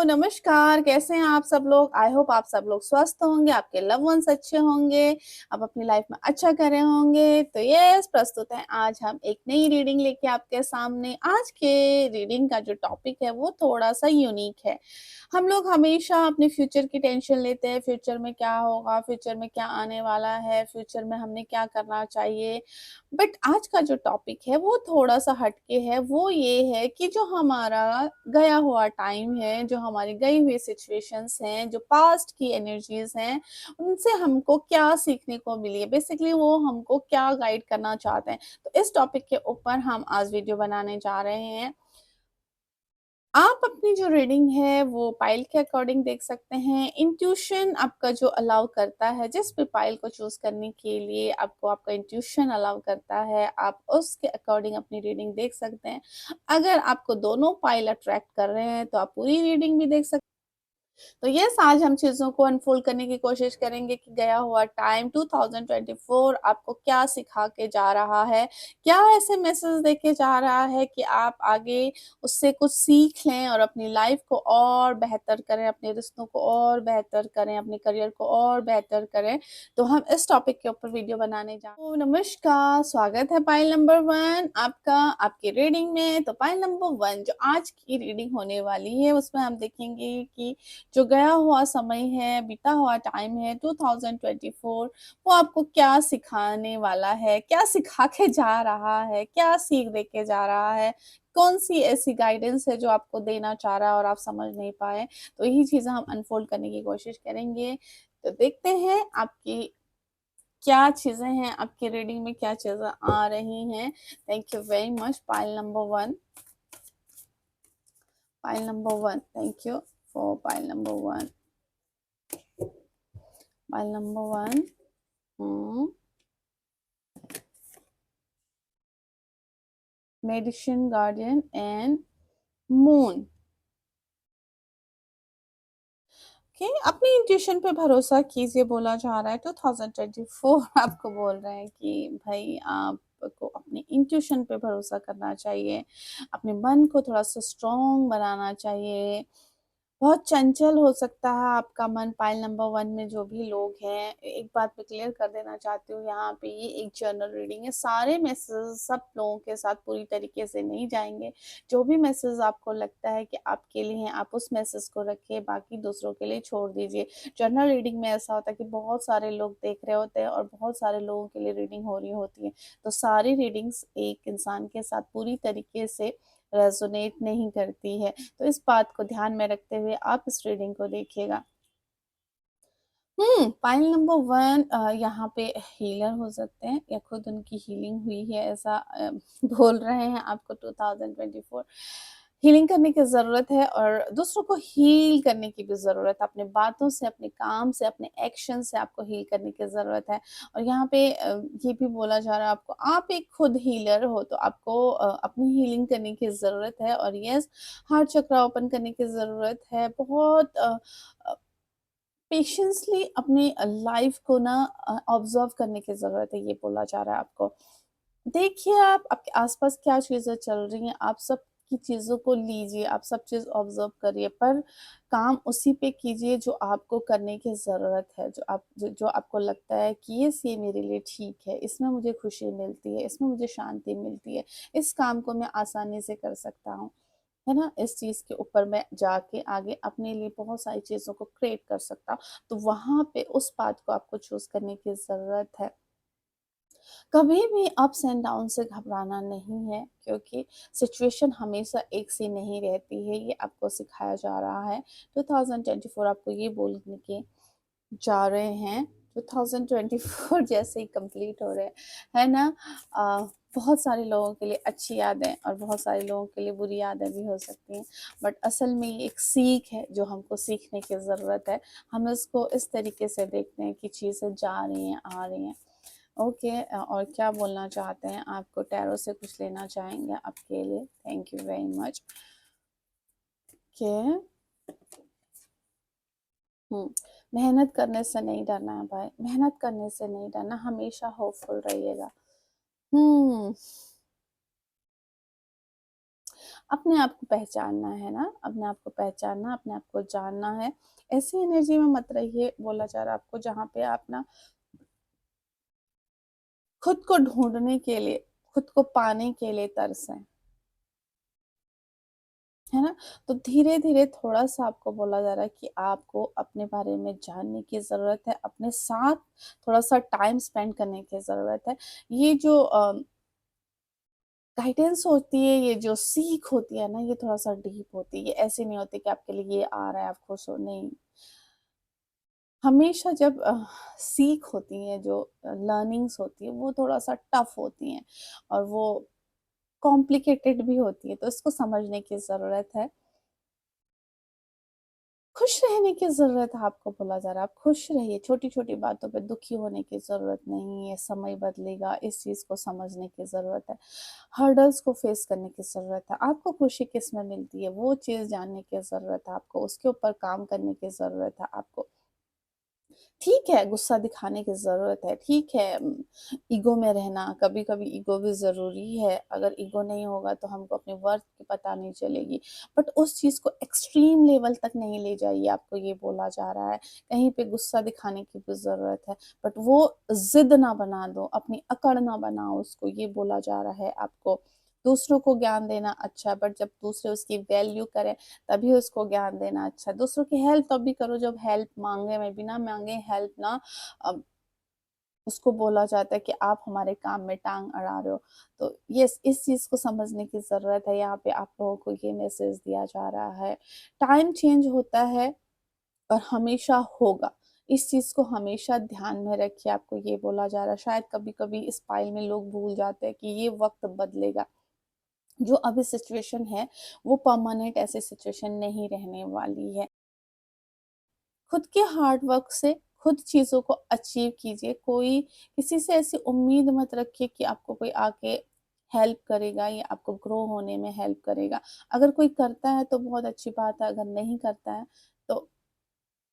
नमस्कार, कैसे हैं आप सब लोग? आई होप आप सब लोग स्वस्थ होंगे, आपके लव्ड वन्स अच्छे होंगे, आप अपनी लाइफ में अच्छा कर रहे होंगे। तो यस, प्रस्तुत है आज हम एक नई रीडिंग लेके आपके सामने। आज के रीडिंग का जो टॉपिक है वो थोड़ा-सा यूनिक है। हम लोग हमेशा अपने फ्यूचर की टेंशन लेते हैं, फ्यूचर में क्या होगा, फ्यूचर में क्या आने वाला है, फ्यूचर में हमने क्या करना चाहिए। बट आज का जो टॉपिक है वो थोड़ा-सा हटके है, वो ये है कि जो हमारा गया हुआ टाइम है, जो हमारी गई हुई सिचुएशंस हैं, जो पास्ट की एनर्जीज़ हैं, उनसे हमको क्या सीखने को मिली है। बेसिकली वो हमको क्या गाइड करना चाहते हैं। तो इस टॉपिक के ऊपर हम आज वीडियो बनाने जा रहे हैं। आप अपनी जो रीडिंग है वो पाइल के अकॉर्डिंग देख सकते हैं। इंट्यूशन आपका जो अलाउ करता है, जिस भी पाइल को चूज़ करने के लिए आपको आपका इंट्यूशन अलाउ करता है, आप उसके अकॉर्डिंग अपनी रीडिंग देख सकते हैं। अगर आपको दोनों पाइल अट्रैक्ट कर रहे हैं तो आप पूरी रीडिंग भी देख सकते हैं। तो यस, आज हम चीज़ों को अनफोल्ड करने की कोशिश करेंगे कि गया हुआ टाइम 2024 आपको क्या सिखा के जा रहा है, क्या ऐसे मैसेज दे के जा रहा है कि आप आगे उससे कुछ सीख लें और अपनी लाइफ को और बेहतर करें, अपने रिश्तों को और बेहतर करें, अपने करियर को और बेहतर करें। तो हम इस टॉपिक के ऊपर वीडियो बनाने जा रहे हैं। तो नमस्कार, स्वागत है पाइल नंबर 1 आपका आपकी रीडिंग में। तो पाइल नंबर 1 जो आज की रीडिंग होने वाली है उसमें हम देखेंगे कि जो गया हुआ समय है, बीता हुआ टाइम है 2024 वो आपको क्या सिखाने वाला है, क्या सिखा के जा रहा है, क्या सीख दे के जा रहा है, कौन-सी ऐसी गाइडेंस है जो आपको देना चाह रहा है और आप समझ नहीं पाए। तो यही चीज़ें हम अनफोल्ड करने की कोशिश करेंगे। तो देखते हैं आपकी क्या चीज़ें हैं, आपकी रीडिंग में क्या चीज़ें आ रही हैं। Thank you very much pile number 1। Pile number 1, thank you for pile number 1। Pile number 1. Magician, Guardian and Moon. Okay, अपनी इंट्यूशन पे भरोसा कीजिए बोला जा रहा है। 2024 आपको बोल रहे हैं कि भाई आपको अपनी इंट्यूशन पे भरोसा करना चाहिए, अपने मन को थोड़ा सा स्ट्रॉन्ग बनाना चाहिए। बहुत चंचल हो सकता है आपका मन। पाइल नंबर 1 में जो भी लोग हैं, एक बात मैं क्लियर कर देना चाहती हूँ, यहाँ पे ये एक जनरल रीडिंग है। सारे मैसेज सब लोगों के साथ पूरी तरीके से नहीं जाएंगे। जो भी मैसेज आपको लगता है कि आपके लिए हैं, आप उस मैसेज को रखिए, बाकी दूसरों के लिए छोड़ दीजिए। जनरल रीडिंग में ऐसा होता है कि बहुत सारे लोग देख रहे होते हैं और बहुत सारे लोगों के लिए रीडिंग हो रही होती है। तो सारी रीडिंग्स एक इंसान के साथ पूरी तरीके से रेजोनेट नहीं करती है। तो इस बात को ध्यान में रखते हुए आप इस रीडिंग को देखिएगा। पाइल नंबर 1 यहाँ पे हीलर हो सकते हैं या खुद उनकी हीलिंग हुई है, ऐसा बोल रहे हैं आपको। 2024 हीलिंग करने की ज़रूरत है और दूसरों को हील करने की भी ज़रूरत है। अपने बातों से, अपने काम से, अपने एक्शन से आपको हील करने की ज़रूरत है। और यहाँ पे ये भी बोला जा रहा है आपको, आप एक खुद हीलर हो तो आपको अपनी हीलिंग करने की ज़रूरत है। और यस, हार्ट चक्र ओपन करने की ज़रूरत है। बहुत पेशेंसली अपनी लाइफ को ना ऑब्जर्व करने की ज़रूरत है, ये बोला जा रहा है आपको। देखिए आप आपके आसपास क्या चीज़ें चल रही हैं, आप सब की चीज़ों को लीजिए, आप सब चीज़ ऑब्जर्व करिए, पर काम उसी पे कीजिए जो आपको करने की ज़रूरत है, जो आपको लगता है कि ये मेरे लिए ठीक है, इसमें मुझे खुशी मिलती है, इसमें मुझे शांति मिलती है, इस काम को मैं आसानी से कर सकता हूँ। है ना? इस चीज़ के ऊपर मैं जाके आगे अपने लिए बहुत सारी चीज़ों को क्रिएट कर सकता हूँ। तो वहाँ पे उस बात को आपको चूज़ करने की ज़रूरत है। कभी भी अप्स एंड डाउन से घबराना नहीं है, क्योंकि सिचुएशन हमेशा एक सी नहीं रहती है, ये आपको सिखाया जा रहा है। 2024 आपको ये बोलने के जा रहे हैं। 2024 जैसे ही कंप्लीट हो रहे हैं, है ना? बहुत सारे लोगों के लिए अच्छी यादें और बहुत सारे लोगों के लिए बुरी यादें भी हो सकती हैं, बट असल में ये एक सीख है जो हमको सीखने की ज़रूरत है। हम इसको इस तरीके से देखते हैं कि चीज़ें जा रही हैं, आ रही हैं। ओके, और क्या बोलना चाहते हैं? आपको टैरो से कुछ लेना चाहेंगे आपके लिए? Thank you very much. Okay. मेहनत करने से नहीं डरना है भाई, मेहनत करने से नहीं डरना, हमेशा होपफुल रहिएगा। हम्म अपने आप को पहचानना है ना, अपने आप को पहचानना, अपने आप को जानना है। ऐसी एनर्जी में मत रहिए, बोला जा रहा है आपको, जहाँ पे आप ना खुद को ढूँढने के लिए, खुद को पाने के लिए तरसें, है ना? तो धीरे-धीरे थोड़ा-सा आपको बोला जा रहा है कि आपको अपने बारे में जानने की ज़रूरत है, अपने साथ थोड़ा-सा टाइम स्पेंड करने की ज़रूरत है। ये जो गाइडेंस होती है, ये जो सीख होती है ना, ये थोड़ा-सा डीप होती है। ये ऐसे नहीं होती कि आपके लिए ये आ रहा है, आप खुश हो, नहीं। हमेशा जब सीख होती है, जो लर्निंग्स होती है, वो थोड़ा-सा टफ होती हैं और वो कॉम्प्लिकेटेड भी होती है, तो इसको समझने की ज़रूरत है। खुश रहने की ज़रूरत है, आपको बोला जा रहा है, आप खुश रहिए, छोटी-छोटी बातों पे दुखी होने की ज़रूरत नहीं है, समय बदलेगा, इस चीज़ को समझने की ज़रूरत है। हर्डल्स को फेस करने की ज़रूरत है, आपको खुशी किसमें मिलती है, वो चीज़ जानने की ज़रूरत है आपको, उसके ऊपर काम करने की ज़रूरत है आपको। ठीक है, गुस्सा दिखाने की ज़रूरत है, ठीक है ईगो में रहना, कभी-कभी ईगो भी ज़रूरी है, अगर ईगो नहीं होगा तो हमको अपने वर्थ की पता नहीं चलेगी। बट उस चीज़ को एक्सट्रीम लेवल तक नहीं ले जाइए, आपको ये बोला जा रहा है। कहीं पे गुस्सा दिखाने की भी ज़रूरत है, बट वो ज़िद ना बना दो, अपनी अकड़ ना बनाओ उसको, ये बोला जा रहा है आपको। दूसरों को ज्ञान देना अच्छा है, बट जब दूसरे उसकी वैल्यू करें तभी उसको ज्ञान देना अच्छा है। दूसरों की हेल्प तभी करो जब हेल्प माँगे में, बिना माँगे हेल्प ना अ, उसको बोला जाता है कि आप हमारे काम में टाँग अड़ा रहे हो। तो यस, इस चीज़ को समझने की ज़रूरत है, यहाँ पे आप लोगों को ये मैसेज दिया जा रहा है। टाइम चेंज होता है और हमेशा होगा। इस चीज़ को हमेशा ध्यान में रखिए, आपको ये बोला जा रहा है। शायद कभी-कभी इस पाइल में लोग भूल जाते हैं कि ये वक़्त बदलेगा। जो अभी सिचुएशन है, वो परमानेंट ऐसी सिचुएशन नहीं रहने वाली है। खुद के हार्ड वर्क से खुद चीज़ों को अचीव कीजिए। कोई किसी से ऐसी उम्मीद मत रखिए कि आपको कोई आके हेल्प करेगा या आपको ग्रो होने में हेल्प करेगा। अगर कोई करता है तो बहुत अच्छी बात है, अगर नहीं करता है तो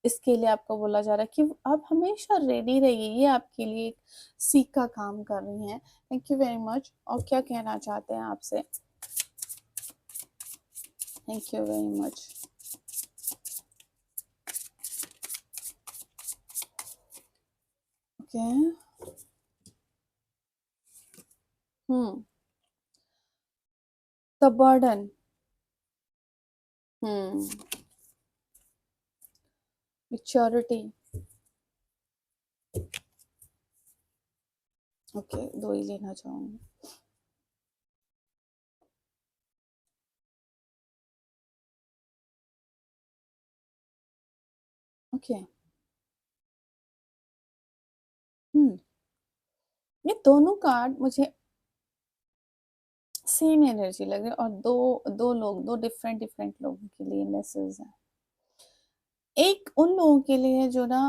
इसके लिए आपको बोला जा रहा है कि आप हमेशा रेडी रहिए। ये आपके लिए एक सीख का काम कर रही हैं। Thank you very much. और क्या कहना चाहते हैं आपसे? Thank you very much. Okay. Hmm, the burden. Hmm, maturity. Okay, 2 ही लेना चाहूँगी। ओके। हुँ, ये दोनों कार्ड मुझे सेम एनर्जी लग रही है और 2 लोग, 2 डिफरेंट डिफरेंट लोगों के लिए मैसेज है। एक उन लोगों के लिए है जो ना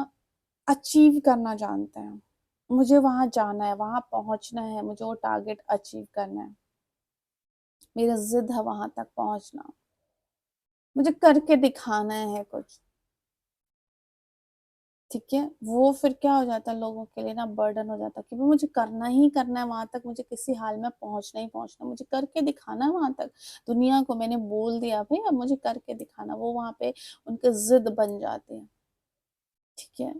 अचीव करना जानते हैं। मुझे वहाँ जाना है, वहाँ पहुँचना है, मुझे वो टारगेट अचीव करना है। मेरा ज़िद है वहाँ तक पहुँचना। मुझे करके दिखाना है कुछ। ठीक है? वो फिर क्या हो जाता है लोगों के लिए ना बर्डन हो जाता है कि वो मुझे करना ही करना है वहाँ तक, मुझे किसी हाल में पहुँचना ही पहुँचना है, मुझे करके दिखाना है वहाँ तक। दुनिया को मैंने बोल दिया भई अब मुझे करके दिखाना, वो वहाँ पे उनके ज़िद बन जाते हैं, ठीक है?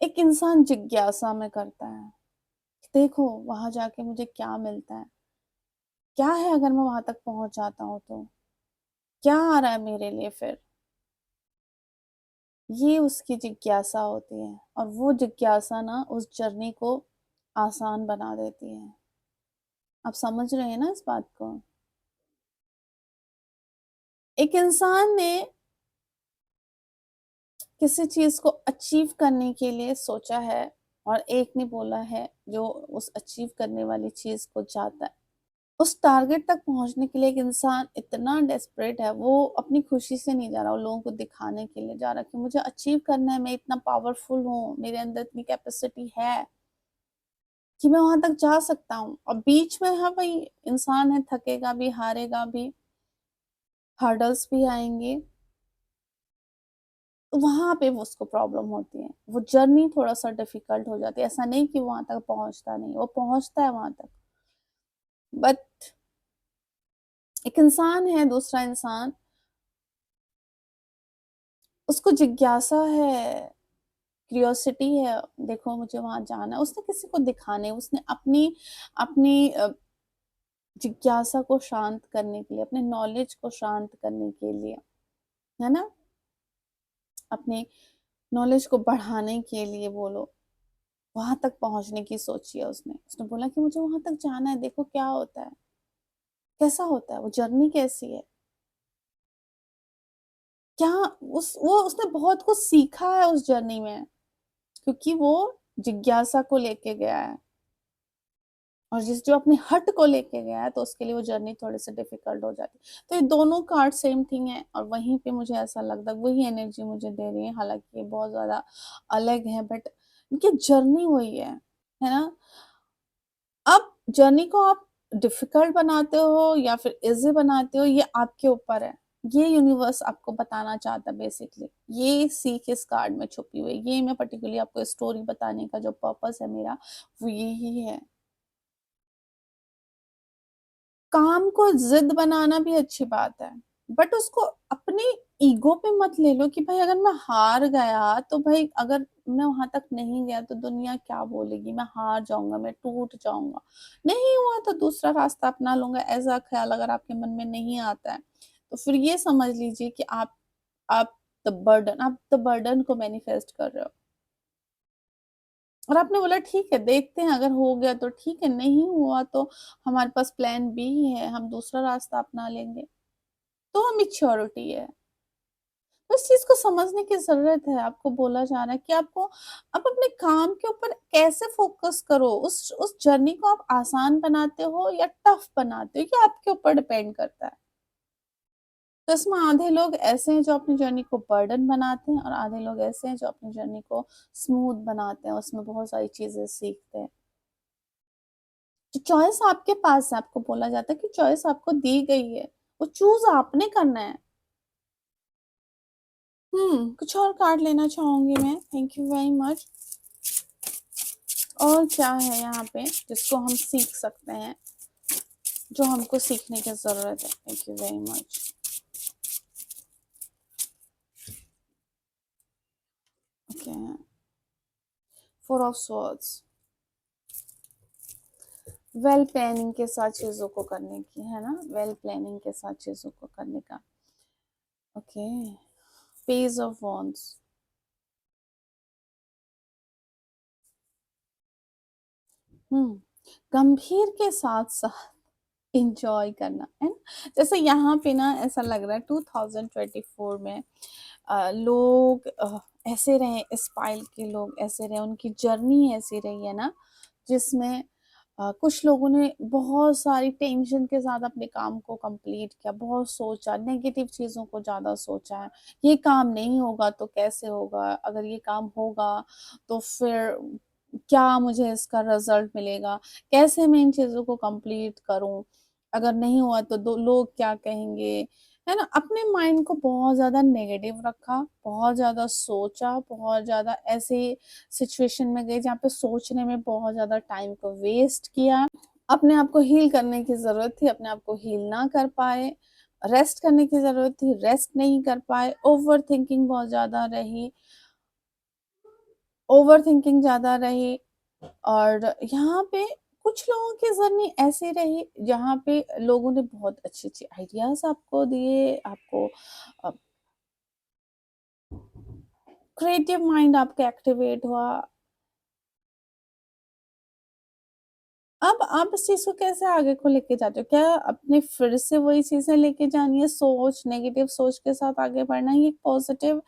एक इंसान जिज्ञासा में करता है, देखो वहाँ जाके मुझे क्या मिलता है? क्या है अगर मैं वहाँ तक पहुँच जाता हूँ तो? क्या आ रहा है मेरे लिए फिर? ये उसकी जिज्ञासा होती है और वो जिज्ञासा ना उस जर्नी को आसान बना देती है। आप समझ रहे हैं ना इस बात को? एक इंसान ने किसी चीज़ को अचीव करने के लिए सोचा है और एक ने बोला है जो उस अचीव करने वाली चीज़ को चाहता है। उस टारगेट तक पहुँचने के लिए एक इंसान इतना डेस्परेट है, वो अपनी खुशी से नहीं जा रहा, वो लोगों को दिखाने के लिए जा रहा है कि मुझे अचीव करना है, मैं इतना पावरफुल हूँ, मेरे अंदर इतनी कैपेसिटी है कि मैं वहाँ तक जा सकता हूँ। और बीच में हाँ भाई इंसान है, थकेगा भी, हारेगा भी, हर्डल्स भी आएँगे, तो वहाँ पे वो उसको प्रॉब्लम होती है। वो जर्नी थोड़ा-सा डिफ़िकल्ट हो जाती है, ऐसा नहीं कि वहाँ तक पहुँचता नहीं, वो पहुँचता है वहाँ तक। बट एक इंसान है, दूसरा इंसान, उसको जिज्ञासा है, क्यूरियोसिटी है, देखो मुझे वहाँ जाना है, उसने किसी को दिखाने, उसने अपनी अपनी जिज्ञासा को शांत करने के लिए, अपने नॉलेज को शांत करने के लिए, है ना? अपने नॉलेज को बढ़ाने के लिए बोलो, वहाँ तक पहुँचने की सोची है उसने। उसने बोला कि मुझे वहाँ तक जाना है, देखो क्या होता है, कैसा होता है, वो जर्नी कैसी है। क्या वो उसने बहुत कुछ सीखा है उस जर्नी में, क्योंकि वो जिज्ञासा को लेके गया है। और जो अपने हट को लेके गया है, तो उसके लिए वो जर्नी थोड़ी सी डिफिकल्ट हो जाती है। तो ये दोनों कार्ड सेम थिंग है, और वहीं पे मुझे ऐसा लगता है वही एनर्जी मुझे दे रही है, हालांकि ये बहुत ज्यादा अलग है, बट इनकी जर्नी वही है ना? अब जर्नी को आप डिफिकल्ट बनाते हो या फिर इजी बनाते हो, ये आपके ऊपर है। ये यूनिवर्स आपको बताना चाहता है बेसिकली, ये सीख इस कार्ड में छुपी हुई है। ये मैं पर्टिकुलरली आपको स्टोरी बताने का जो पर्पस है मेरा, वो यही है। काम को जिद बनाना भी अच्छी बात है, बट उसको अपने ईगो पे मत ले लो कि भाई अगर मैं हार गया तो भाई, अगर मैं वहां तक नहीं गया तो दुनिया क्या बोलेगी, मैं हार जाऊंगा, मैं टूट जाऊंगा। नहीं हुआ तो दूसरा रास्ता अपना लूंगा, ऐसा ख्याल अगर आपके मन में नहीं आता है, तो फिर ये समझ लीजिए कि आप आप द बर्डन को मैनिफेस्ट कर रहे हो। और आपने बोला ठीक है, देखते हैं, अगर हो गया तो ठीक है, नहीं हुआ तो हमारे पास प्लान बी है, हम दूसरा रास्ता अपना लेंगे। तो मैच्योरिटी है। तो इस चीज को समझने की जरूरत है। आपको बोला जा रहा है कि आपको आप अपने काम के ऊपर कैसे फोकस करो, उस जर्नी को आप आसान बनाते हो या टफ बनाते हो, ये आपके ऊपर डिपेंड करता है। तो इसमें आधे लोग ऐसे हैं जो अपनी जर्नी को बर्डन बनाते हैं, और आधे लोग ऐसे हैं जो अपनी जर्नी को स्मूथ बनाते हैं, उसमें बहुत सारी चीजें सीखते हैं। जो चॉइस आपके पास है, आपको बोला जाता है कि चॉइस आपको दी गई है, वो चूज आपने करना है। कुछ और कार्ड लेना चाहूंगी मैं, थैंक यू वेरी मच। और क्या है यहाँ पे जिसको हम सीख सकते हैं, जो हमको सीखने की जरूरत है? Thank you very much. Okay, four of swords, well planning के साथ चीजों को करने की, है ना? वेल प्लानिंग के साथ चीजों को करने का। ओके, पेज ऑफ वॉन्ड्स, हम्म गंभीर के साथ साथ इंजॉय करना, है ना? जैसे यहाँ पे ना ऐसा लग रहा है 2024 में लोग ऐसे रहे, स्पाइल के लोग ऐसे रहे, उनकी जर्नी ऐसी रही है ना, जिसमें कुछ लोगों ने बहुत सारी टेंशन के साथ अपने काम को कंप्लीट किया, बहुत सोचा, नेगेटिव चीजों को ज्यादा सोचा है। ये काम नहीं होगा तो कैसे होगा, अगर ये काम होगा तो फिर क्या मुझे इसका रिजल्ट मिलेगा, कैसे मैं इन चीजों को कंप्लीट करूं, अगर नहीं हुआ तो दो लोग क्या कहेंगे, है ना? अपने माइंड को बहुत ज्यादा नेगेटिव रखा, बहुत ज्यादा सोचा, बहुत ज्यादा ऐसे सिचुएशन में गए जहाँ पे सोचने में बहुत ज्यादा टाइम को वेस्ट किया। अपने आप को हील करने की जरूरत थी, अपने आप को हील ना कर पाए। रेस्ट करने की जरूरत थी, रेस्ट नहीं कर पाए। ओवर थिंकिंग बहुत ज्यादा रही, ओवर थिंकिंग ज्यादा रही। और यहाँ पे कुछ लोगों की जर्नी ऐसी रही जहाँ पे लोगों ने बहुत अच्छी अच्छी आइडियाज आपको दिए, आपको क्रिएटिव माइंड आपका एक्टिवेट हुआ। अब आप इस चीज को कैसे आगे को लेके जाते हो? क्या अपने फिर से वही चीजें लेके जानी है, सोच, नेगेटिव सोच के साथ आगे बढ़ना है, ये पॉजिटिव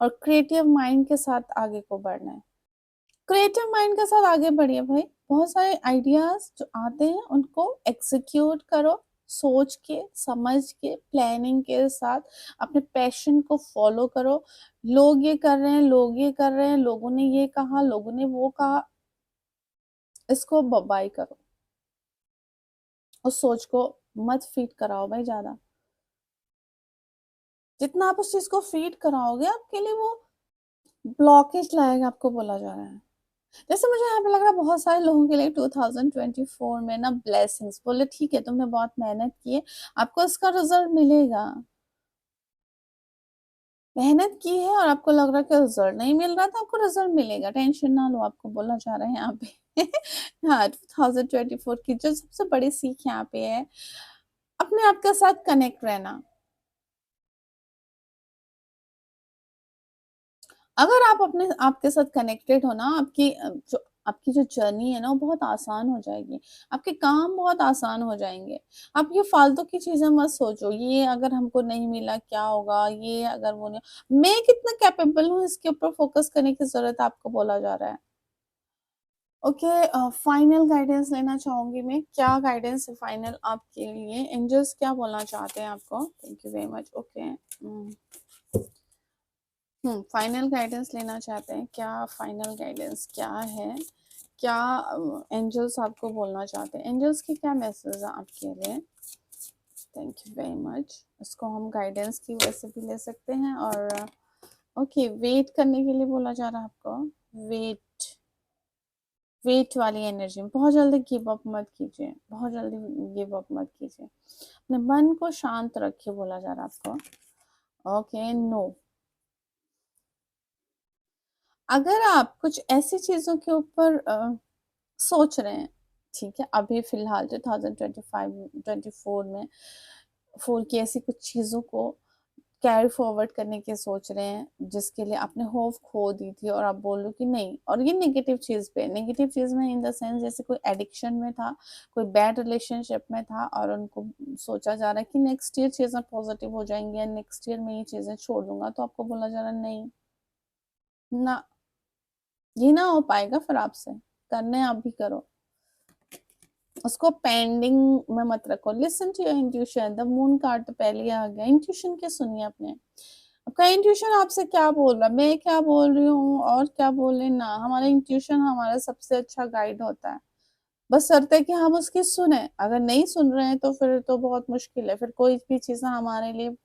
और क्रिएटिव माइंड के साथ आगे को बढ़ना है? क्रिएटिव माइंड के साथ आगे बढ़िए भाई, बहुत सारे आइडियाज जो आते हैं उनको एग्जीक्यूट करो, सोच के, समझ के, प्लानिंग के साथ अपने पैशन को फॉलो करो। लोग ये कर रहे हैं, लोग ये कर रहे हैं, लोगों ने ये कहा, लोगों ने वो कहा, इसको बाय करो। उस सोच को मत फीड कराओ भाई ज्यादा। जितना आप उस चीज को फीड कराओगे, आपके लिए वो ब्लॉकेज लाएगा, आपको बोला जा रहा है। जैसे मुझे यहाँ पे लग रहा है बहुत सारे लोगों के लिए 2024 में ना ब्लेसिंग्स, बोले ठीक है तुमने बहुत मेहनत की है, आपको इसका रिजल्ट मिलेगा। मेहनत की है और आपको लग रहा है कि रिजल्ट नहीं मिल रहा, तो आपको रिजल्ट मिलेगा, टेंशन ना लो, आपको बोला जा रहा है यहाँ पे। हाँ, 2024 की जो सबसे बड़ी सीख यहाँ पे है, अपने आप के साथ कनेक्ट रहना। अगर आप अपने आप के साथ कनेक्टेड हो ना, आपकी जो जर्नी है ना वो बहुत आसान हो जाएगी, आपके काम बहुत आसान हो जाएंगे। आप ये फालतू की चीजें मत सोचो, ये अगर हमको नहीं मिला क्या होगा, ये अगर वो नहीं, मैं कितना कैपेबल हूँ इसके ऊपर फोकस करने की जरूरत आपको बोला जा रहा है। ओके, फाइनल गाइडेंस लेना चाहूंगी मैं, क्या गाइडेंस है फाइनल आपके लिए, एंजल्स क्या बोलना चाहते हैं आपको? Thank you very much. Okay, final guidance लेना चाहते हैं, क्या फाइनल गाइडेंस क्या है, क्या एंजल्स आपको बोलना चाहते हैं, एंजल्स के क्या मैसेज है आपके लिए? Thank you very much. इसको हम गाइडेंस की वैसे भी ले सकते हैं, और ओके, वेट करने के लिए बोला जा रहा है आपको। वेट, वेट वाली एनर्जी, बहुत जल्दी गिव अप मत कीजिए, बहुत जल्दी गिव अप मत कीजिए, अपने मन को शांत रखिए बोला जा रहा है आपको। ओके, नो, अगर आप कुछ ऐसी चीजों के ऊपर सोच रहे हैं, ठीक है, अभी फिलहाल 2025-24 में फोर की ऐसी कुछ चीजों को कैरी फॉरवर्ड करने की सोच रहे हैं, जिसके लिए आपने होप खो दी थी, और आप बोल लो कि नहीं, और ये नेगेटिव चीज पे, नेगेटिव चीज में इन द सेंस जैसे कोई एडिक्शन में था, कोई बैड रिलेशनशिप में था, और उनको सोचा जा रहा है कि नेक्स्ट ईयर चीजें पॉजिटिव हो जाएंगी या नेक्स्ट ईयर में ये चीजें छोड़ दूंगा, तो आपको बोला जा रहा है नहीं, ना, ये ना हो पाएगा, फिर आपसे करने आप भी करो, उसको पेंडिंग में मत रखो। Listen to your intuition, the moon card तो पहले ही आ गया, इंट्यूशन के सुनिए अपने, आपका इंट्यूशन आपसे क्या बोल रहा है, मैं क्या बोल रही हूँ और क्या बोले ना, हमारा इंट्यूशन हमारा सबसे अच्छा गाइड होता है, बस शर्त है कि हम उसकी सुने, अगर नहीं सुन रहे हैं तो फिर तो बहुत मुश्किल है, फिर कोई भी चीज हमारे लिए